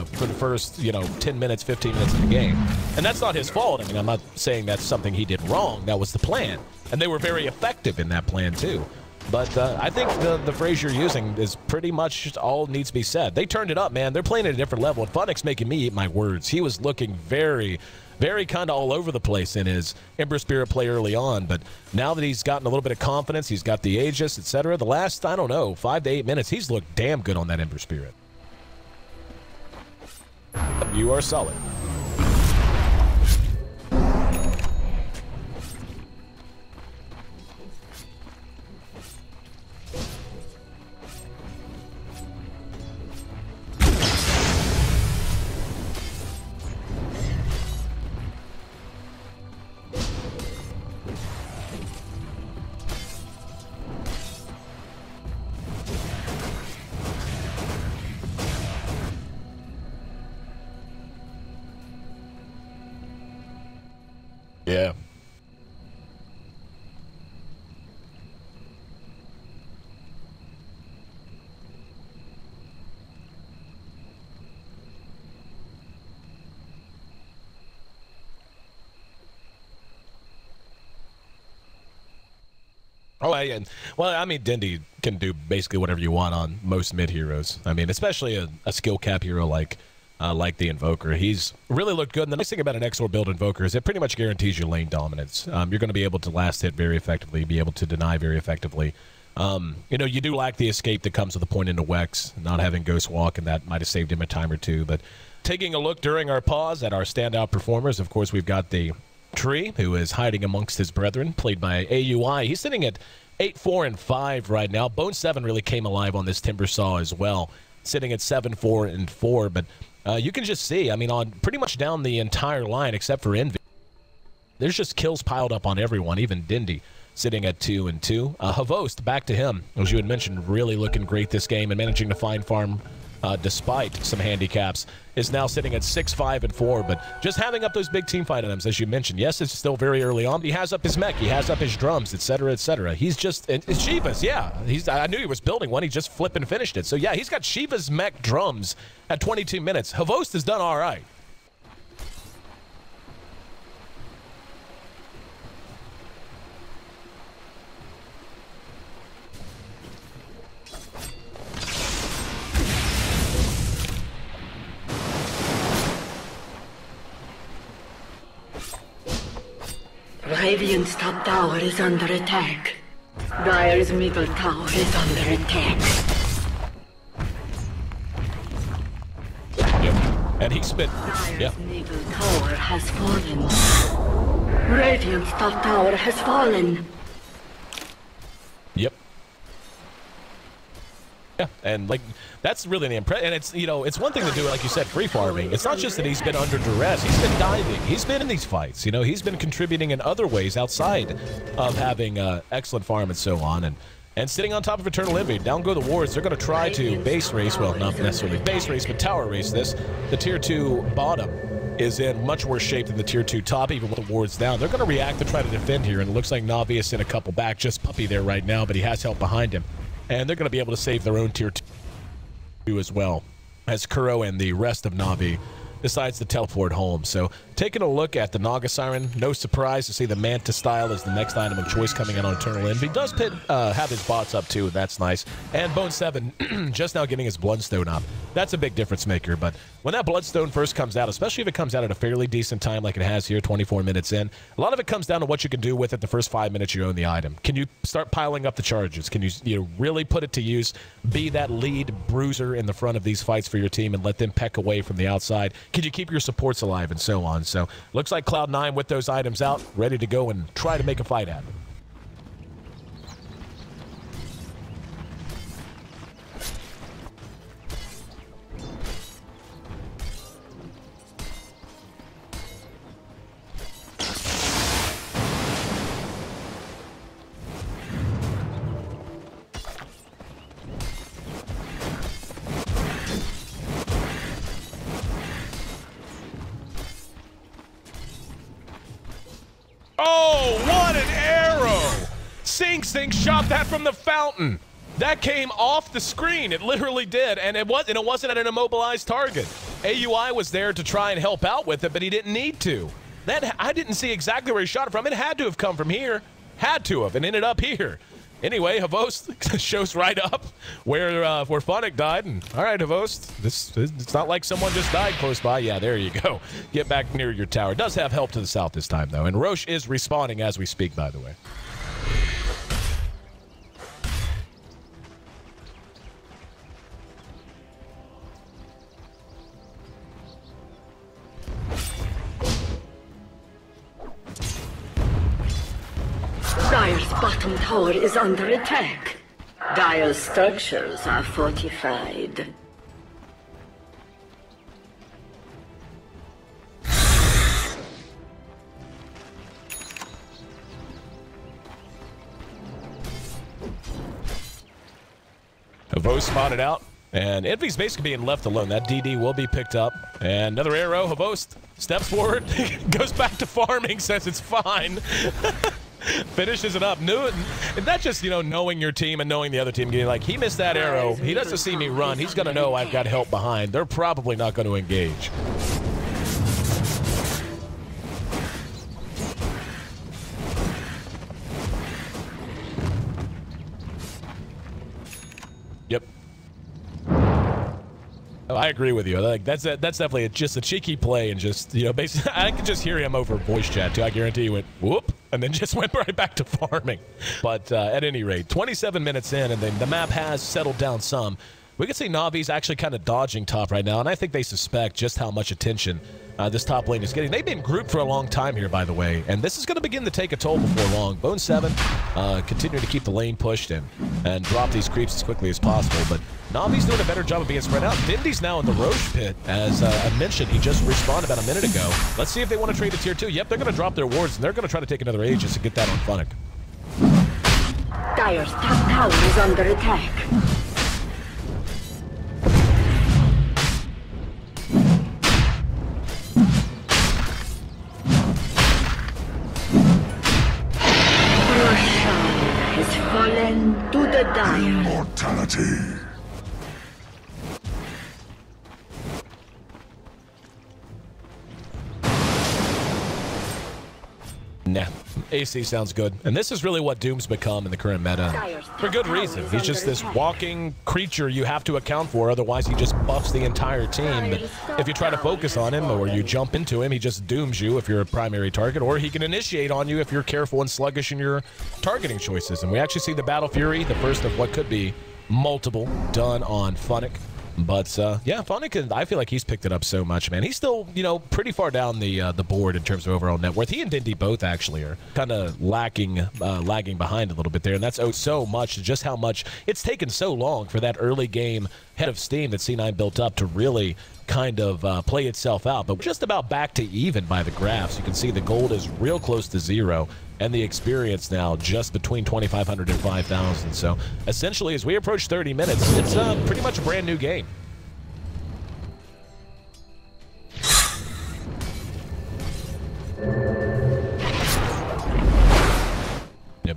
for the first, 10 minutes, 15 minutes of the game. And that's not his fault. I mean, I'm not saying that's something he did wrong. That was the plan. And they were very effective in that plan, too. But I think the phrase you're using is pretty much all needs to be said. They turned it up, man. They're playing at a different level. And Funnick's making me eat my words. He was looking very kind of all over the place in his Ember Spirit play early on. But now that he's gotten a little bit of confidence, he's got the Aegis, etc. The last, I don't know, 5 to 8 minutes, he's looked damn good on that Ember Spirit. You are solid. Yeah. Oh, well, I mean, Dendi can do basically whatever you want on most mid heroes. I mean, especially a skill cap hero like the Invoker. He's really looked good. And the nice thing about an XOR build Invoker is it pretty much guarantees you lane dominance. You're going to be able to last hit very effectively, be able to deny very effectively. You do lack the escape that comes with a point into Wex, not having Ghost Walk, and that might have saved him a time or two. But taking a look during our pause at our standout performers, of course, we've got the Tree, who is hiding amongst his brethren, played by AUI. He's sitting at 8-4-5 right now. Bone 7 really came alive on this Timber Saw as well, sitting at 7-4-4. But you can just see, I mean, on pretty much down the entire line except for Envy, there's just kills piled up on everyone, even Dendi sitting at 2-2. Havost, back to him, as you had mentioned, really looking great this game and managing to find farm despite some handicaps, is now sitting at 6-5-4. But just having up those big team fight items, as you mentioned, yes, it's still very early on, but he has up his mech, he has up his drums, etc., etc. He's just, it's Shiva's, yeah. I knew he was building one, he just flipped and finished it. So yeah, he's got Shiva's mech drums at 22 minutes. Havost has done all right. Radiant's top tower is under attack. Dire's middle tower is under attack. Yep. And he spent. Dire's middle tower has fallen. Radiant's top tower has fallen. Yep. Yeah, and like that's really the impression. And it's it's one thing to do it, like you said, free farming. It's not just that he's been under duress. He's been diving. He's been in these fights. He's been contributing in other ways outside of having excellent farm and so on. And sitting on top of Eternal Envy. Down go the wards. They're going to try to base race. Well, not necessarily base race, but tower race this. The tier 2 bottom is in much worse shape than the tier 2 top, even with the wards down. They're going to react to try to defend here, and it looks like Navi is in a couple back. Just Puppy there right now, but he has help behind him. And they're going to be able to save their own tier 2 as well, as Kuro and the rest of Navi decides to teleport home. So taking a look at the Naga Siren, no surprise to see the Manta style as the next item of choice coming in on Eternal Envy. Does have his bots up too, that's nice. And Bone 7 just now getting his Bloodstone up. That's a big difference maker, but when that Bloodstone first comes out, especially if it comes out at a fairly decent time like it has here, 24 minutes in, a lot of it comes down to what you can do with it the first 5 minutes you own the item. Can you start piling up the charges? Can you really put it to use, be that lead bruiser in the front of these fights for your team and let them peck away from the outside? Can you keep your supports alive and so on? So looks like Cloud9 with those items out, ready to go and try to make a fight happen. Sing shot that from the fountain. That came off the screen. It literally did, and it wasn't at an immobilized target. AUI was there to try and help out with it, but he didn't need to. I didn't see exactly where he shot it from. It had to have come from here. Had to have, and ended up here. Anyway, Havost shows right up where Funnick died. And, all right, Havost, it's not like someone just died close by. Yeah, there you go. Get back near your tower. It does have help to the south this time, though. And Roche is respawning as we speak, by the way. Dire's bottom tower is under attack. Dire's structures are fortified. Havost spotted out, and Envy's basically being left alone. That DD will be picked up. And another arrow. Havost steps forward, goes back to farming, says it's fine. Finishes it up. And that's just, knowing your team and knowing the other team. Getting like, he missed that arrow. He doesn't see me run. He's going to know I've got help behind. They're probably not going to engage. Yep. Oh, I agree with you. Like that's definitely just a cheeky play, and just basically, I could just hear him over voice chat too. I guarantee he went whoop, and then just went right back to farming. But at any rate, 27 minutes in, and then the map has settled down some. We can see Navi's actually kind of dodging top right now, and I think they suspect just how much attention this top lane is getting. They've been grouped for a long time here, by the way, and this is going to begin to take a toll before long. Bone 7 continuing to keep the lane pushed in and drop these creeps as quickly as possible, but Navi's doing a better job of being spread out. Dendi's now in the Roche pit. As I mentioned, he just respawned about a minute ago. Let's see if they want to trade the tier 2. Yep, they're going to drop their wards, and they're going to try to take another Aegis to get that on Funnick. Dire's top tower is under attack. Fallen to the Dire. Immortality. Nah, AC sounds good. And this is really what Doom's become in the current meta. For good reason. He's just this walking creature you have to account for, otherwise he just buffs the entire team. But if you try to focus on him or you jump into him, he just dooms you if you're a primary target, or he can initiate on you if you're careful and sluggish in your targeting choices. And we actually see the Battle Fury, the first of what could be multiple, done on Funnick. But, yeah, Funnick, I feel like he's picked it up so much, man. He's still, pretty far down the board in terms of overall net worth. He and Dendi both actually are kind of lagging behind a little bit there, and that's owed so much to just how much it's taken so long for that early game head of steam that C9 built up to really kind of play itself out. But we're just about back to even by the graphs. You can see the gold is real close to 0. And the experience now just between 2,500 and 5,000. So essentially, as we approach 30 minutes, it's pretty much a brand new game. Yep.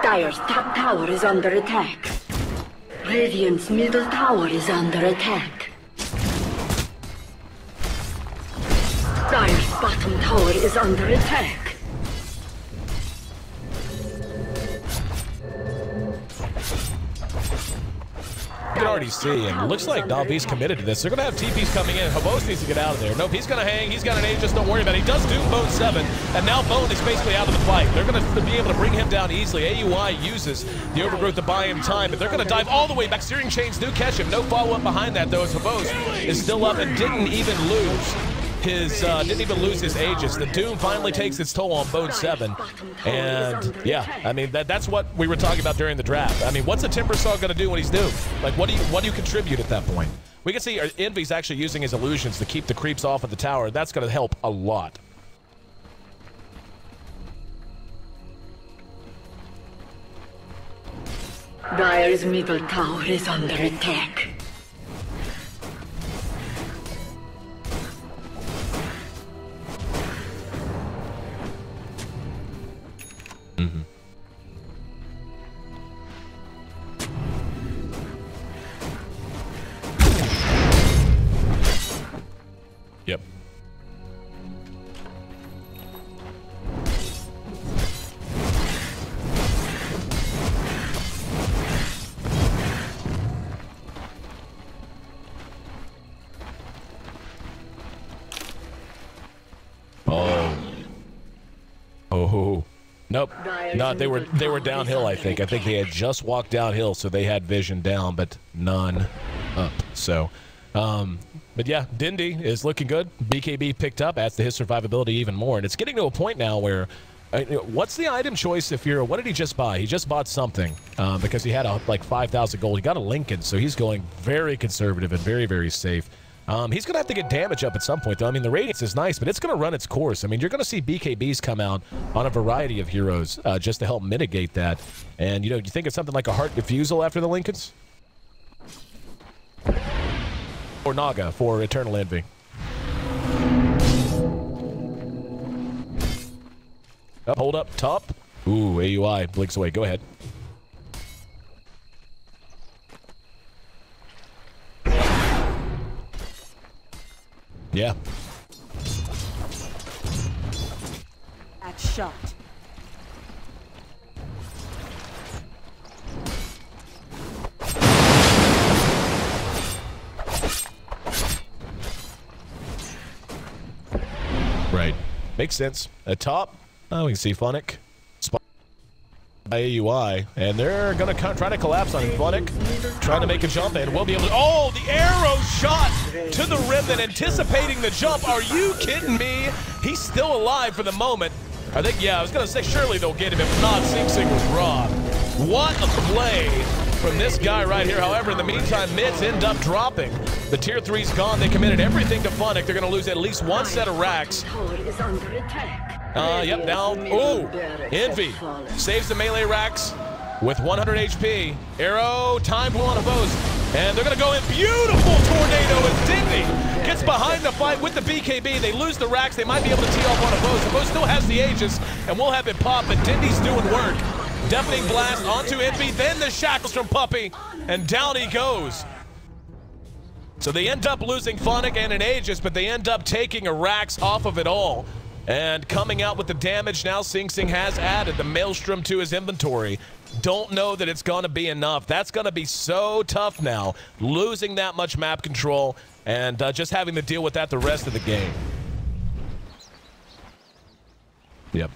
Dire's top tower is under attack. Radiant's middle tower is under attack. Dire's bottom tower is under attack. You can already see, and it looks like Navi's committed to this. They're going to have TPs coming in. Havost needs to get out of there. Nope, he's going to hang. He's got an Aegis, don't worry about it. He does doom Bone 7, and now Bone is basically out of the fight. They're going to be able to bring him down easily. AUI uses the overgrowth to buy him time, but they're going to dive all the way back. Steering chains do catch him. No follow-up behind that, though, as Havost is still up and didn't even lose his Aegis. The Doom finally takes its toll on Bone 7. And yeah, I mean that's what we were talking about during the draft. I mean, what's a Timbersaw gonna do when he's doomed? Like what do you contribute at that point? We can see Envy's actually using his illusions to keep the creeps off of the tower. That's gonna help a lot. Dire's middle tower is under attack. Yep. Oh. Nope. No, they were downhill, I think. I think they had just walked downhill, so they had vision down, but none up. So, but yeah, Dendi is looking good. BKB picked up, adds to his survivability even more. And it's getting to a point now where, what's the item choice if you're, what did he just buy? He just bought something because he had like 5,000 gold. He got a Lincoln, so he's going very conservative and very, very safe. He's going to have to get damage up at some point, though. I mean, the radiance is nice, but it's going to run its course. I mean, you're going to see BKBs come out on a variety of heroes just to help mitigate that. And, you think it's something like a Heart Diffusal after the Lincolns? Or Naga for Eternal Envy. Hold up, top. Ooh, AUI blinks away. Go ahead. Yeah. At shot. Right. Makes sense. At top, oh, we can see Funnick. By AUI, and they're going to try to collapse on Funnick, trying to make a jump, and we'll be able to... Oh, the arrow shot to the rim, then anticipating the jump. Are you kidding me? He's still alive for the moment. I think, yeah, I was going to say surely they'll get him. If not, Sing Sing was robbed. What a play from this guy right here. However, in the meantime, mids end up dropping. The tier 3's gone. They committed everything to Funnick. They're going to lose at least one set of racks. Yep, down. Ooh, Envy saves the melee racks with 100 HP. Arrow, time blue on a Vos. And they're going to go in. Beautiful tornado as Dendi gets behind the fight with the BKB. They lose the racks. They might be able to tee off on a Vos. The Vos still has the Aegis, and we'll have it pop, but Dendi's doing work. Deafening blast onto Envy, then the shackles from Puppey, and down he goes. So they end up losing Funnick and an Aegis, but they end up taking a racks off of it all. And coming out with the damage now, Sing Sing has added the Maelstrom to his inventory. Don't know that it's going to be enough. That's going to be so tough now, losing that much map control and just having to deal with that the rest of the game. Yep.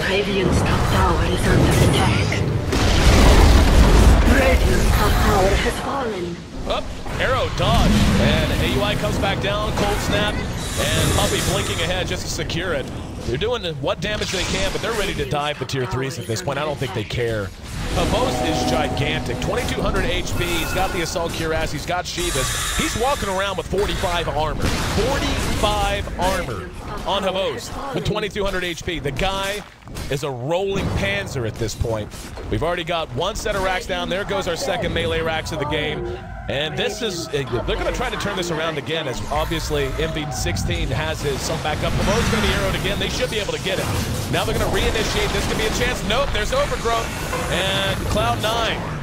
Radiant's top tower is under attack. Radiant's top tower has fallen. Up, arrow dodge, and AUI comes back down, cold snap, and Puppey blinking ahead just to secure it. They're doing what damage they can, but they're ready to dive the tier 3s at this point. I don't think they care. Vos is gigantic, 2,200 HP. He's got the Assault Cuirass. He's got Shivas. He's walking around with 45 armor. 45 armor on Vos with 2,200 HP. The guy is a rolling panzer at this point. We've already got one set of racks down. There goes our second melee racks of the game. And this is, they're going to try to turn this around again, as obviously MV16 has his some back up. Vos going to be arrowed again. They should be able to get it. Now they're going to reinitiate. This could be a chance. Nope, there's Overgrowth. And Cloud9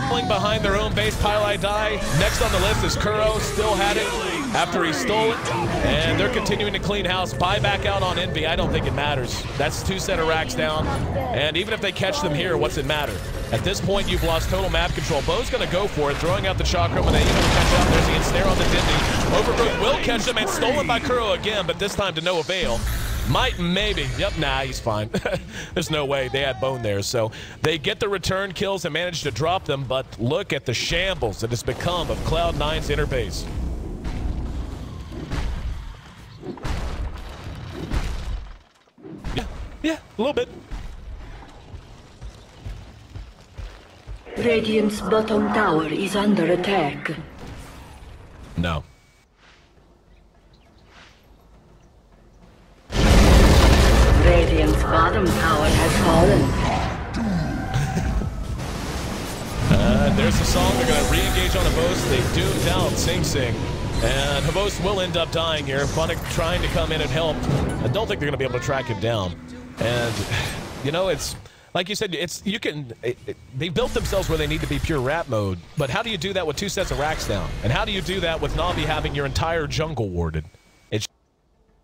falling behind their own base. Pylai die. Next on the list is Kuro. Still had it after he stole it. And they're continuing to clean house. Buy back out on Envy. I don't think it matters. That's two set of racks down. And even if they catch them here, what's it matter? At this point, you've lost total map control. Bo's going to go for it, throwing out the Chakram, and they even catch up. There's the ensnare on the Dendi. Overgrowth will catch them, and stolen by Kuro again, but this time to no avail. Might, maybe. Yep, nah, he's fine. There's no way. They had Bone there. So they get the return kills and manage to drop them, but look at the shambles that has become of Cloud9's inner base. Yeah, a little bit. Radiant's bottom tower is under attack. No. Radiant's bottom tower has fallen. There's the song. They're going to re-engage on Vos. They doomed out Sing Sing. And Vos will end up dying here. Funnick trying to come in and help. I don't think they're going to be able to track him down. And, you know, it's... like you said, they built themselves where they need to be pure rat mode, but how do you do that with 2 sets of racks down? And how do you do that with Na'Vi having your entire jungle warded?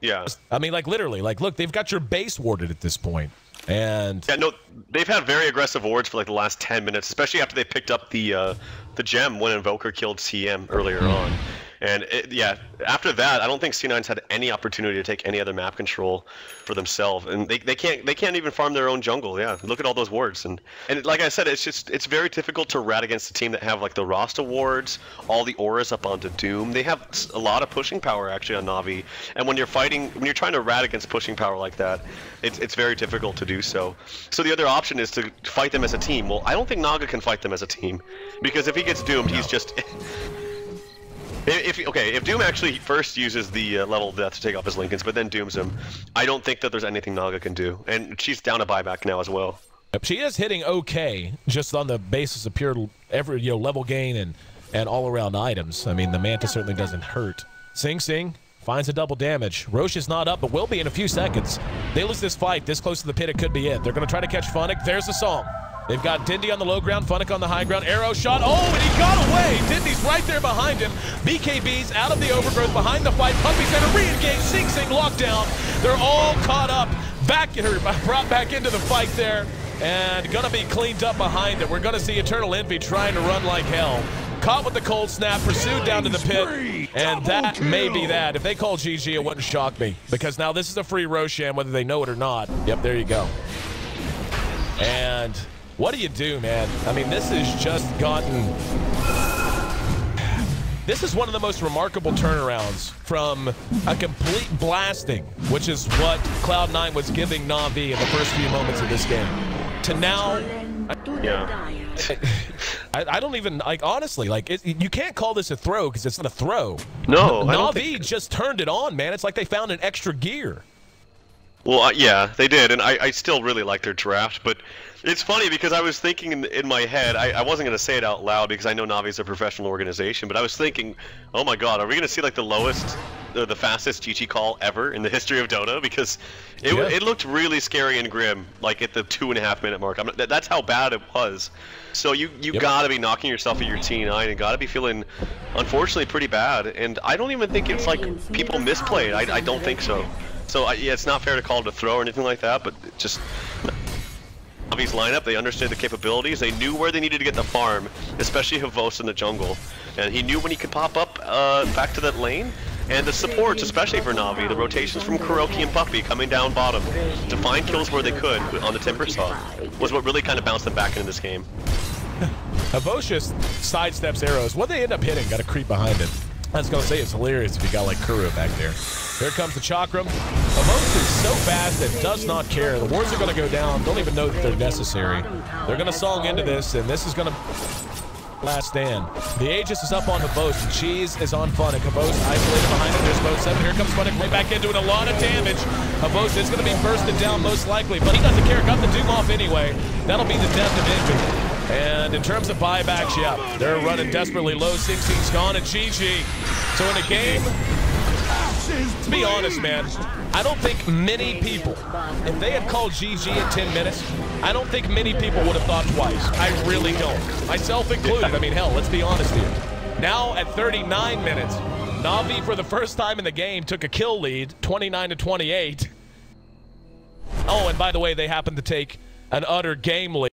Yeah. I mean, like, literally, like, look, they've got your base warded at this point. And yeah, no, they've had very aggressive wards for like the last 10 minutes, especially after they picked up the gem when Invoker killed CM earlier on. And yeah, after that, I don't think C9's had any opportunity to take any other map control for themselves, and they can't even farm their own jungle. Yeah, look at all those wards, and like I said, it's very difficult to rat against a team that have like the Rasta wards, all the auras up onto Doom. They have a lot of pushing power actually on Na'Vi, and when you're trying to rat against pushing power like that, it's very difficult to do so. So the other option is to fight them as a team. Well, I don't think Naga can fight them as a team, because if he gets doomed, he's just If Doom actually first uses the level of death to take off his Lincolns, but then dooms him, I don't think that there's anything Naga can do. And she's down a buyback now as well. She is hitting okay, just on the basis of pure level gain and all-around items. I mean, the Manta certainly doesn't hurt. Sing finds a double damage. Roche is not up, but will be in a few seconds. They lose this fight. This close to the pit, it could be it. They're going to try to catch Funnick. There's the song. They've got Dendi on the low ground, Funnick on the high ground, arrow shot. Oh, and he got away! Dendi's right there behind him. BKB's out of the overgrowth behind the fight. Puppy Center re-engaged, Sing locked down. They're all caught up, brought back into the fight there, and gonna be cleaned up behind it. We're gonna see Eternal Envy trying to run like hell. Caught with the cold snap, pursued down to the pit, and that may be that. If they call GG, it wouldn't shock me, because now this is a free Roshan, whether they know it or not. Yep, there you go. And what do you do, man? I mean, this has just gotten... This is one of the most remarkable turnarounds from a complete blasting, which is what Cloud9 was giving Na'Vi in the first few moments of this game, to now... Yeah. I don't even, like, honestly, like, you can't call this a throw because it's not a throw. No, Na'Vi just turned it on, man. It's like they found an extra gear. Well, yeah, they did, and I still really like their draft, but it's funny because I was thinking in my head, I wasn't going to say it out loud because I know Navi's a professional organization, but I was thinking, oh my god, are we going to see like the lowest, the fastest GG call ever in the history of Dota? Because it looked really scary and grim, like at the 2.5 minute mark. That's how bad it was. So you gotta be knocking yourself at your T9 and gotta be feeling, unfortunately, pretty bad. And I don't even think it's like people misplayed. I don't think so. So yeah, it's not fair to call it a throw or anything like that, but just Navi's lineup, they understood the capabilities, they knew where they needed to get the farm, especially Havos in the jungle. And he knew when he could pop up back to that lane. And the supports, especially for Na'Vi, the rotations from Kuroki and Puppy coming down bottom to find kills where they could on the Timber Saw was what really kind of bounced them back into this game. Havos just sidesteps arrows. What they end up hitting, got a creep behind it. I was going to say it's hilarious if you got like Kuro back there. Here comes the Chakram. Havos is so fast that does not care. The wards are going to go down, don't even know that they're necessary. They're going to song into this, and this is going to... last stand. The Aegis is up on Havos. Cheese is on Funnick. Havos isolated behind it. There's both 7. Here comes Funnick right back into it. A lot of damage. Havos is going to be bursted down most likely, but he doesn't care. Got the Doom off anyway. That'll be the death of Envy. And in terms of buybacks, yeah, they're running desperately low. Sing's gone and GG. So in a game, to be honest, man, I don't think many people, if they had called GG in 10 minutes, I don't think many people would have thought twice. I really don't. Myself included. I mean, hell, let's be honest here. Now at 39 minutes, Na'Vi for the first time in the game took a kill lead, 29-28. Oh, and by the way, they happened to take an utter game lead.